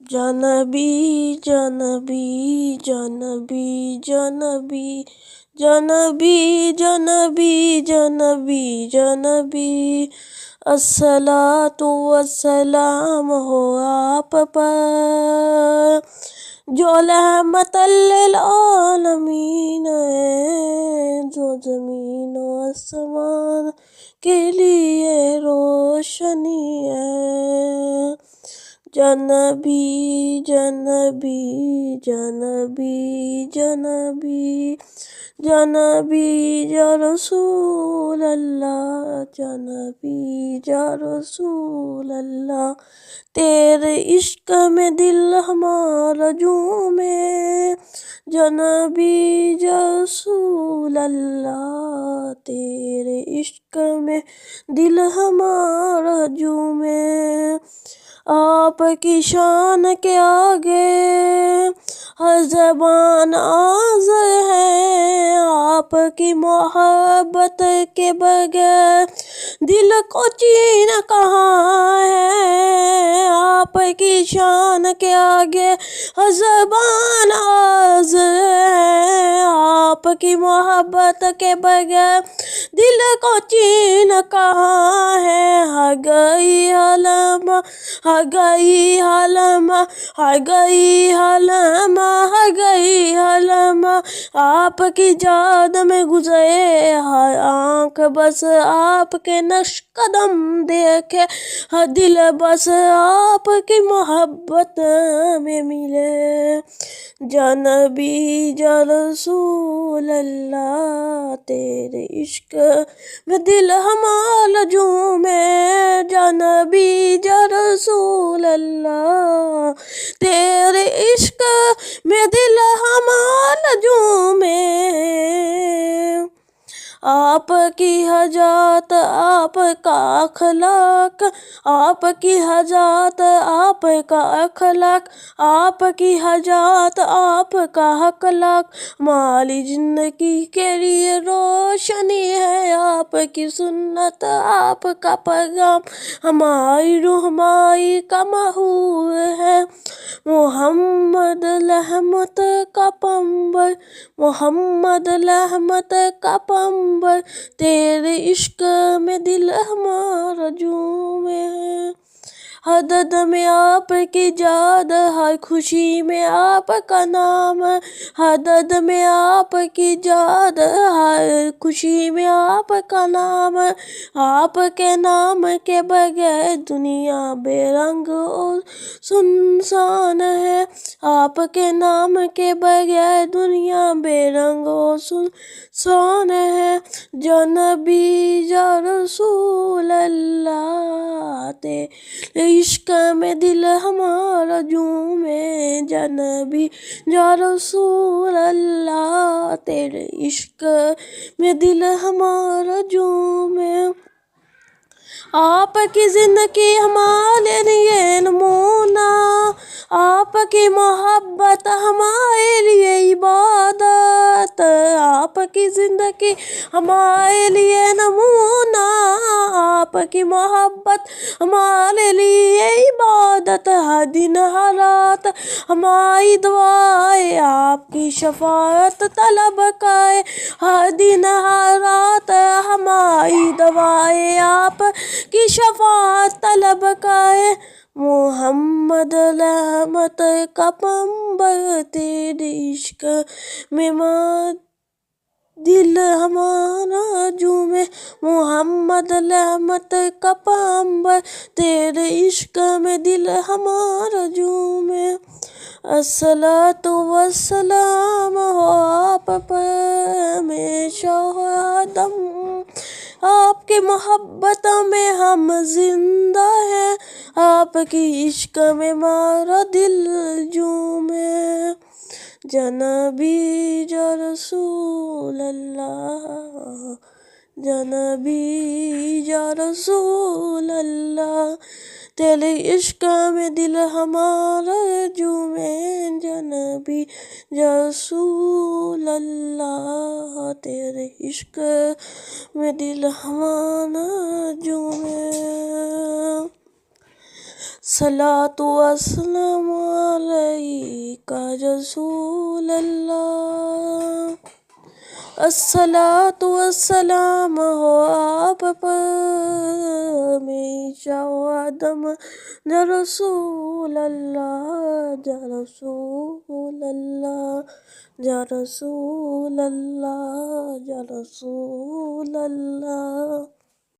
جانبی جانبی جانبی جانبی جانبی جانبی جانبی جانبی الصلاۃ والسلام ہو آپ پر جو رحمت للعالمین ہے، جو زمین و آسمان کے لیے روشنی ہے۔ جانبی جانبی جانبی جانبی جانبی یا رسول اللہ، جانبی یا رسول اللہ، تیرے عشق میں دل ہمارا جھومے، جانبی یا رسول اللہ، تیرے عشق میں دل ہمارا جھومے۔ آپ کی شان کے آگے ہر زبان عاجز ہے، آپ کی محبت کے بغیر دل کو چین کہاں ہے۔ آپ کی شان کے آگے ہر زبان عاجز ہے، آپ کی محبت کے بغیر دل کو چین کہاں ہے۔ ہر گئی علم ہر گئی علم ہر گئی علم ہر گئی علم، آپ کی یاد میں گزرے ہر آنکھ، بس آپ کے نقش قدم دیکھے ہر دل، بس آپ کی محبت میں ملے۔ جانبی یا رسول اللہ، تیرے عشق میں دل ہمارا جھومے، جانبی یا رسول اللہ، تیرے عشق میں دل ہمارا جھومے۔ آپ کی حاجات آپ کا اخلاق، آپ کی حاجات آپ کا اخلاق، آپ کی حاجات آپ کا اخلاق، ہماری زندگی کے لیے روشنی ہے آپ کی سنت، آپ کا پیغام ہماری رہنمائی کا محور ہے۔ محمد رحمت کا پیغمبر، محمد رحمت کا پیغمبر، تیرے عشق میں دل ہمارا جھومے۔ ہر درد میں آپ کی یاد، ہر خوشی میں آپ کا نام، ہر درد میں آپ کی یاد، ہر خوشی میں آپ کا نام، آپ کے نام کے بغیر دنیا بے رنگ اور سنسان ہے، آپ کے نام کے بغیر دنیا بے رنگ اور سنسان ہے۔ جانبی یا رسول اللہ، تیرے عشق میں دل ہمارا جھومے، جانبی یا رسول اللہ، تیرے عشق میں دل ہمارا جھومے۔ آپ کی زندگی ہمارے لیے نمونہ، آپ کی محبت ہمارے لیے عبادت، آپ کی زندگی ہمارے لیے نمونہ، آپ کی محبت ہمارے لیے عبادت، ہر دن ہر رات ہماری دعائیں آپ کی شفاعت طلب کرے، ہر دن ہر رات ہماری دعائیں آپ کی شفاعت طلب کرے۔ محمد رحمت کا پیغمبر، تیرے عشق میں دل ہمارا جھومے، محمد رحمت کا پیغمبر، تیرے عشق میں دل ہمارا جھومے۔ الصلاۃ والسلام ہو آپ پر ہمیشہ ہردم، آپ کی محبت میں ہم زندہ ہیں، آپ کی عشق میں ہمارا دل جھومے۔ جانبی یا رسول اللہ، جانبی یا رسول اللہ، تیرے عشق میں دل ہمارا جھومے، جانبی یا رسول اللہ، تیرے عشق میں دل ہمارا جھومے۔ الصلاۃ والسلام علیک رسول اللہ، الصلاۃ والسلام ہو آپ پر ہمیشہ وعدم یا رسول اللہ، یا رسول اللہ، یا رسول اللہ، یا رسول اللہ۔